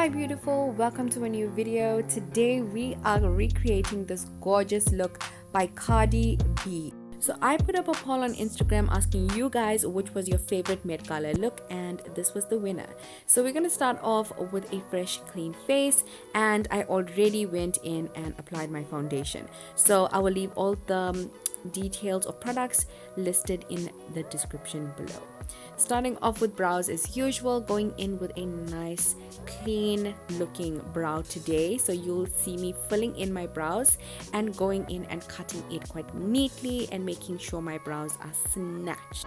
Hi beautiful, welcome to a new video. Today we are recreating this gorgeous look by Cardi B. So I put up a poll on Instagram asking you guys which was your favorite Met Gala look, and this was the winner. So we're going to start off with a fresh clean face, and I already went in and applied my foundation. So I will leave all the details of products listed in the description below. Starting off with brows as usual, going in with a nice clean looking brow today. So you'll see me filling in my brows and going in and cutting it quite neatly and making sure my brows are snatched.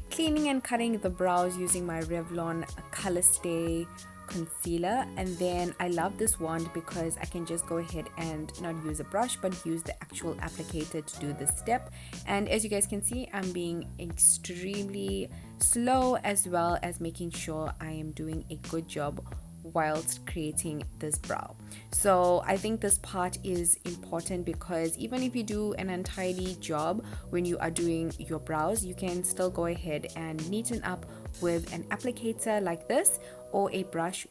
Cleaning and cutting the brows using my Revlon Color Stay concealer, and then I love this wand because I can just go ahead and not use a brush but use the actual applicator to do this step. And as you guys can see, I'm being extremely slow as well as making sure I am doing a good job whilst creating this brow. So I think this part is important because even if you do an untidy job when you are doing your brows, you can still go ahead and neaten up with an applicator like this or a brush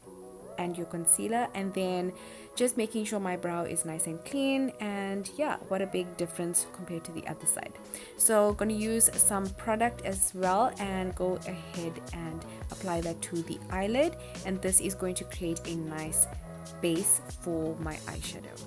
and your concealer, and then just making sure my brow is nice and clean. And yeah, what a big difference compared to the other side. So gonna use some product as well and go ahead and apply that to the eyelid, and this is going to create a nice base for my eyeshadow.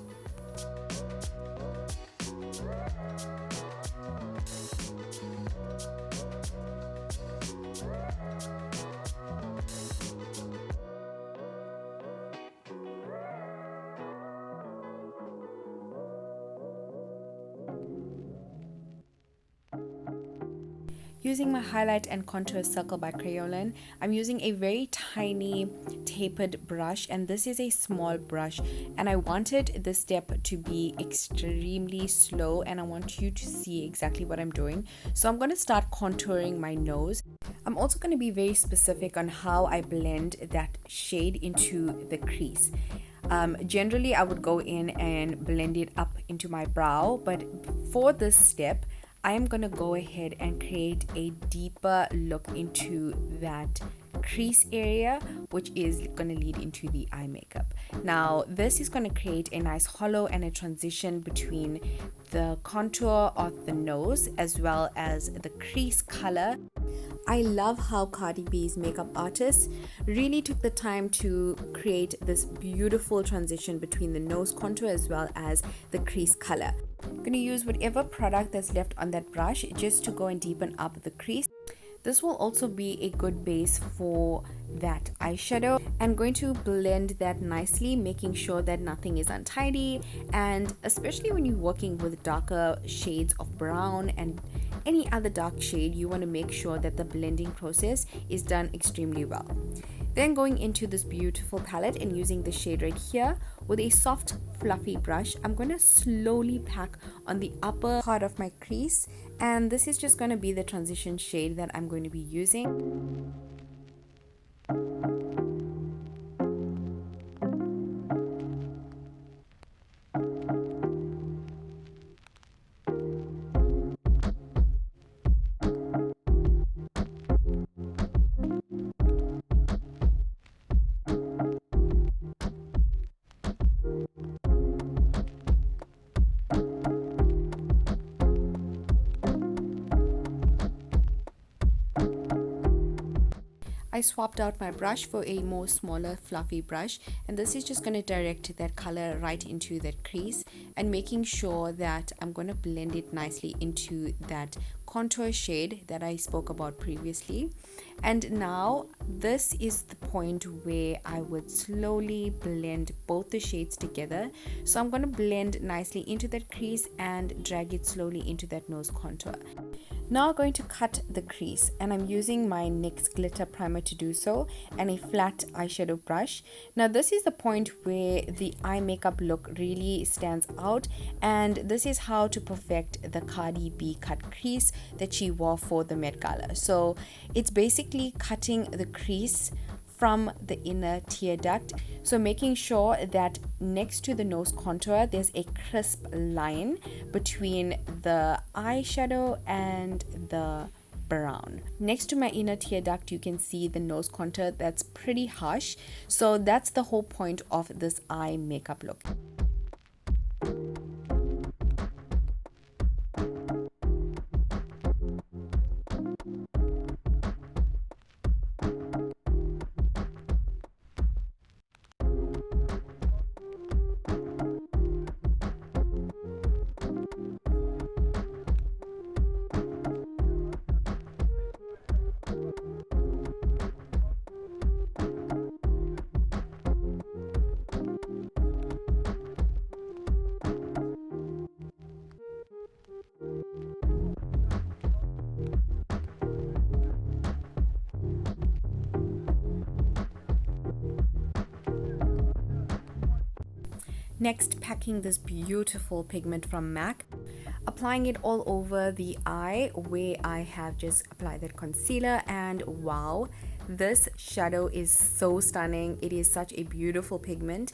Using my highlight and contour circle by Crayolan, I'm using a very tiny tapered brush, and this is a small brush, and I wanted this step to be extremely slow and I want you to see exactly what I'm doing. So I'm going to start contouring my nose. I'm also going to be very specific on how I blend that shade into the crease. Generally I would go in and blend it up into my brow, but for this step I am going to go ahead and create a deeper look into that crease area, which is going to lead into the eye makeup. Now this is going to create a nice hollow and a transition between the contour of the nose as well as the crease color. I love how Cardi B's makeup artist really took the time to create this beautiful transition between the nose contour as well as the crease color. I'm going to use whatever product that's left on that brush just to go and deepen up the crease. This will also be a good base for that eyeshadow. I'm going to blend that nicely, making sure that nothing is untidy, and especially when you're working with darker shades of brown and any other dark shade, you want to make sure that the blending process is done extremely well. Then going into this beautiful palette and using the shade right here with a soft fluffy brush, I'm going to slowly pack on the upper part of my crease, and this is just going to be the transition shade that I'm going to be using. I swapped out my brush for a more smaller fluffy brush, and this is just going to direct that color right into that crease and making sure that I'm going to blend it nicely into that contour shade that I spoke about previously. And now this is the point where I would slowly blend both the shades together. So I'm going to blend nicely into that crease and drag it slowly into that nose contour. Now I'm going to cut the crease, and I'm using my NYX glitter primer to do so and a flat eyeshadow brush. Now this is the point where the eye makeup look really stands out, and this is how to perfect the Cardi B cut crease that she wore for the Met Gala. So it's basically cutting the crease from the inner tear duct. So making sure that next to the nose contour there's a crisp line between the eyeshadow and the brown. Next to my inner tear duct you can see the nose contour that's pretty harsh, so that's the whole point of this eye makeup look. Next, packing this beautiful pigment from MAC, applying it all over the eye where I have just applied that concealer, and wow, this shadow is so stunning. It is such a beautiful pigment.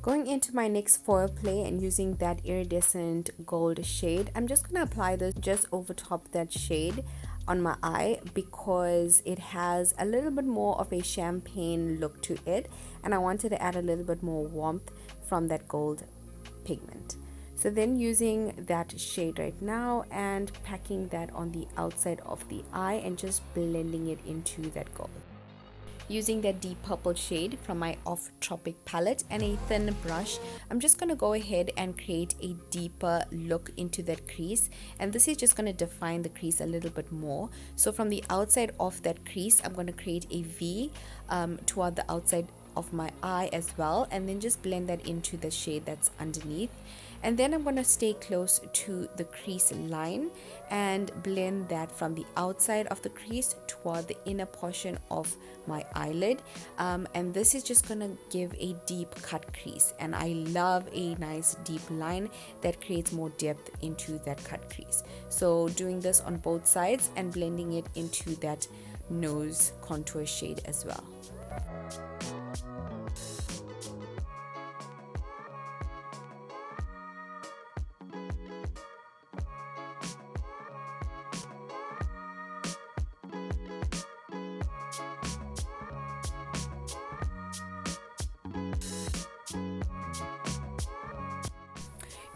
Going into my NYX foil play and using that iridescent gold shade, I'm just going to apply this just over top that shade on my eye because it has a little bit more of a champagne look to it, and I wanted to add a little bit more warmth from that gold pigment. So then using that shade right now and packing that on the outside of the eye and just blending it into that gold. Using that deep purple shade from my Off Tropic palette and a thin brush, I'm just going to go ahead and create a deeper look into that crease, and this is just going to define the crease a little bit more. So from the outside of that crease, I'm going to create a V toward the outside of my eye as well, and then just blend that into the shade that's underneath. And then I'm going to stay close to the crease line and blend that from the outside of the crease toward the inner portion of my eyelid, and this is just going to give a deep cut crease, and I love a nice deep line that creates more depth into that cut crease. So doing this on both sides and blending it into that nose contour shade as well.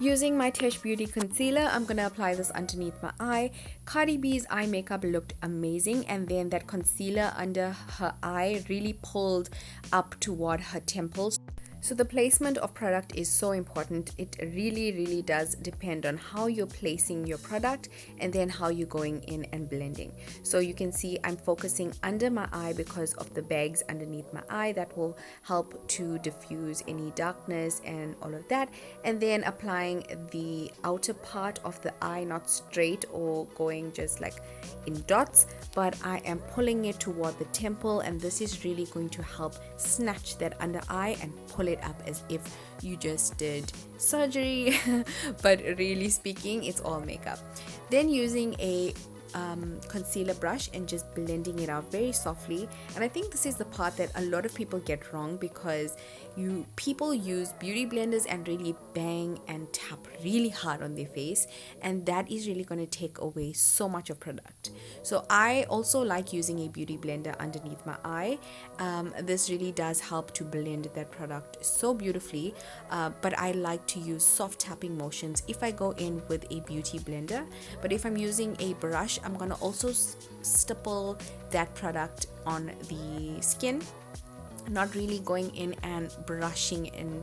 Using my Tesh Beauty Concealer, I'm going to apply this underneath my eye. Cardi B's eye makeup looked amazing, and then that concealer under her eye really pulled up toward her temples. So the placement of product is so important. It really does depend on how you're placing your product and then how you're going in and blending. So you can see I'm focusing under my eye because of the bags underneath my eye that will help to diffuse any darkness and all of that, and then applying the outer part of the eye, not straight or going just like in dots, but I am pulling it toward the temple, and this is really going to help snatch that under eye and pull it up as if you just did surgery but really speaking it's all makeup. Then using a concealer brush and just blending it out very softly, and I think this is the part that a lot of people get wrong because people use beauty blenders and really bang and tap really hard on their face, and that is really going to take away so much of product. So I also like using a beauty blender underneath my eye. This really does help to blend that product so beautifully, but I like to use soft tapping motions if I go in with a beauty blender. But if I'm using a brush, I'm going to also stipple that product on the skin not really going in and brushing and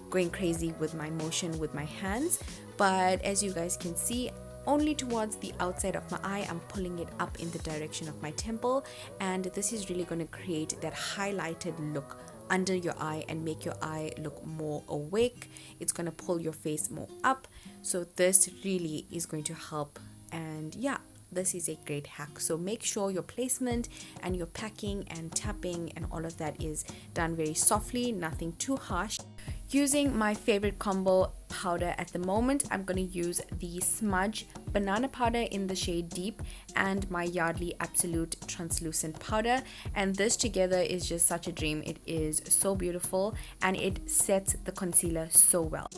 going crazy with my motion with my hands, but as you guys can see, only towards the outside of my eye. I'm pulling it up in the direction of my temple, and this is really going to create that highlighted look under your eye and make your eye look more awake. It's going to pull your face more up, so this really is going to help. And yeah, this is a great hack. So make sure your placement and your packing and tapping and all of that is done very softly, nothing too harsh. Using my favorite combo powder at the moment, I'm going to use the Smudge Banana Powder in the shade Deep and my Yardley Absolute Translucent Powder, and this together is just such a dream. It is so beautiful and it sets the concealer so well.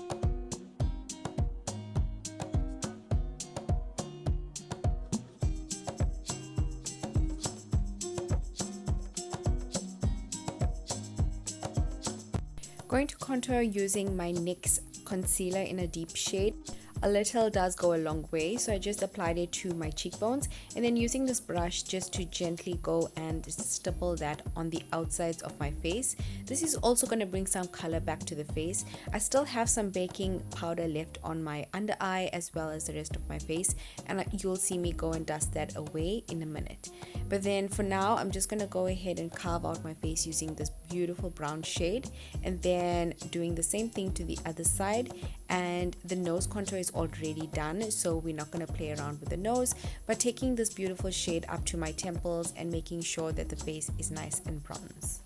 Going to contour using my NYX concealer in a deep shade. A little does go a long way, so I just applied it to my cheekbones, and then using this brush just to gently go and stipple that on the outsides of my face. This is also going to bring some color back to the face. I still have some baking powder left on my under eye as well as the rest of my face, and you'll see me go and dust that away in a minute. But then for now, I'm just going to go ahead and carve out my face using this beautiful brown shade, and then doing the same thing to the other side. And the nose contour is already done, so we're not going to play around with the nose, but taking this beautiful shade up to my temples and making sure that the face is nice and bronze.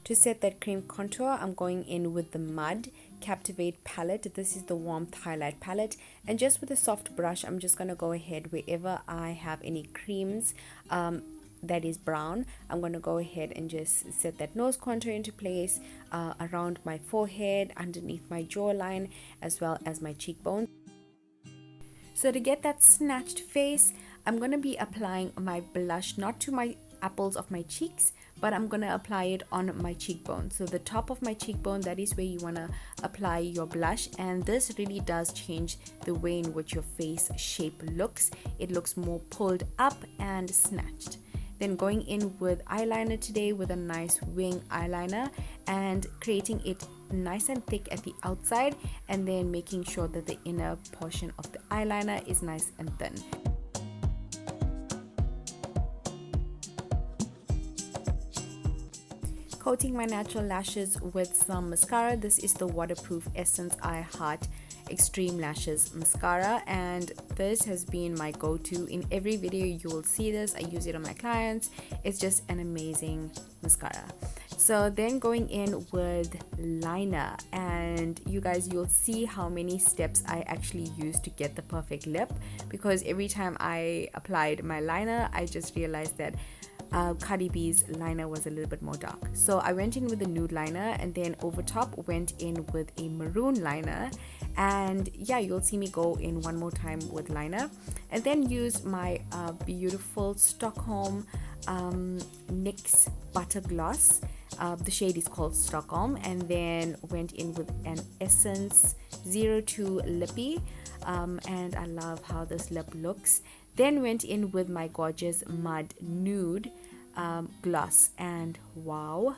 To set that cream contour, I'm going in with the Mud Captivate palette. This is the warmth highlight palette, and just with a soft brush, I'm just going to go ahead wherever I have any creams that is brown. I'm going to go ahead and just set that nose contour into place around my forehead, underneath my jawline, as well as my cheekbone. So to get that snatched face, I'm going to be applying my blush not to my apples of my cheeks, but I'm going to apply it on my cheekbone. So the top of my cheekbone, that is where you want to apply your blush, and this really does change the way in which your face shape looks. It looks more pulled up and snatched. Then going in with eyeliner today with a nice wing eyeliner and creating it nice and thick at the outside, and then making sure that the inner portion of the eyeliner is nice and thin. Coating my natural lashes with some mascara. This is the Waterproof Essence I Heart Extreme Lashes Mascara, and this has been my go-to. In every video you will see this. I use it on my clients. It's just an amazing mascara. So then going in with liner, and you guys, you'll see how many steps I actually use to get the perfect lip, because every time I applied my liner I just realized that Cardi B's liner was a little bit more dark. So I went in with a nude liner, and then over top went in with a maroon liner. And yeah, you'll see me go in one more time with liner, and then use my beautiful Stockholm NYX Butter Gloss. The shade is called Stockholm, and then went in with an Essence 02 Lippy, and I love how this lip looks. Then went in with my gorgeous Mud Nude gloss, and wow,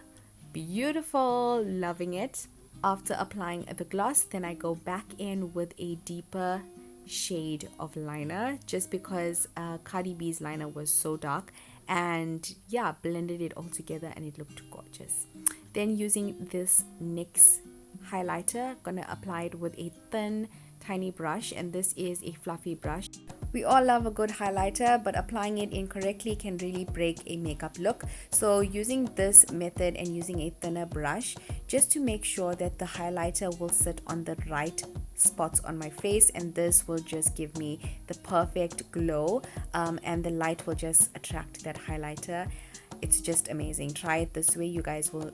beautiful, loving it. After applying the gloss, then I go back in with a deeper shade of liner, just because Cardi B's liner was so dark, and yeah, blended it all together and it looked gorgeous. Then using this NYX highlighter, gonna apply it with a thin tiny brush, and this is a fluffy brush. We all love a good highlighter, but applying it incorrectly can really break a makeup look. So using this method and using a thinner brush, just to make sure that the highlighter will sit on the right spots on my face, and this will just give me the perfect glow, and the light will just attract that highlighter. It's just amazing. Try it this way, you guys will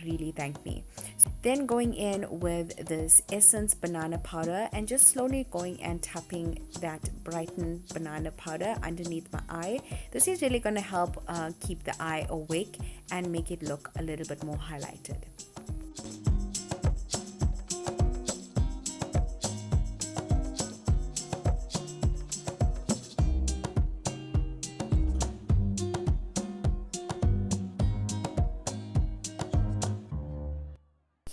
really thank me. Then going in with this Essence banana powder, and just slowly going and tapping that Brighten banana powder underneath my eye. This is really going to help keep the eye awake and make it look a little bit more highlighted.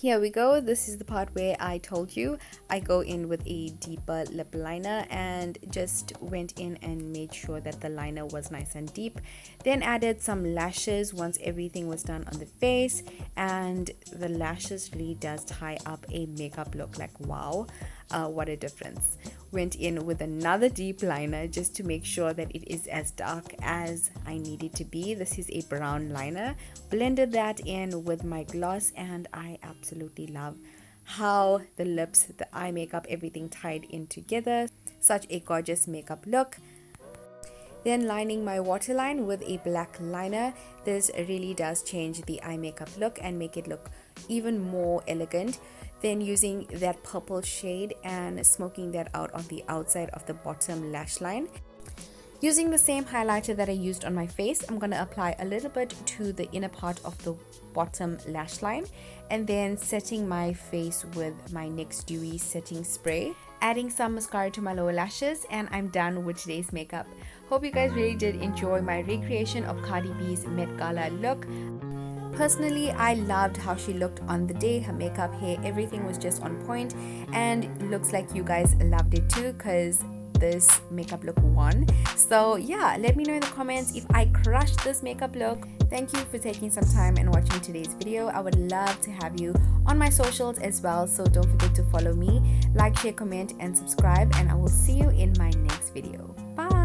Here we go. This is the part where I told you I go in with a deeper lip liner and just went in and made sure that the liner was nice and deep. Then added some lashes once everything was done on the face, and the lashes really does tie up a makeup look. Like, wow, what a difference. Went in with another deep liner just to make sure that it is as dark as I need it to be. This is a brown liner. Blended that in with my gloss, and I absolutely love how the lips, the eye makeup, everything tied in together. Such a gorgeous makeup look. Then lining my waterline with a black liner. This really does change the eye makeup look and make it look even more elegant. Then using that purple shade and smoking that out on the outside of the bottom lash line. Using the same highlighter that I used on my face, I'm going to apply a little bit to the inner part of the bottom lash line, and then setting my face with my NYX Dewy Setting Spray. Adding some mascara to my lower lashes, and I'm done with today's makeup. Hope you guys really did enjoy my recreation of Cardi B's Met Gala look. Personally, I loved how she looked on the day. Her makeup, hair, everything was just on point, and it looks like you guys loved it too, because this makeup look won. So yeah, let me know in the comments if I crushed this makeup look. Thank you for taking some time and watching today's video. I would love to have you on my socials as well, so don't forget to follow me, like, share, comment, and subscribe, and I will see you in my next video. Bye.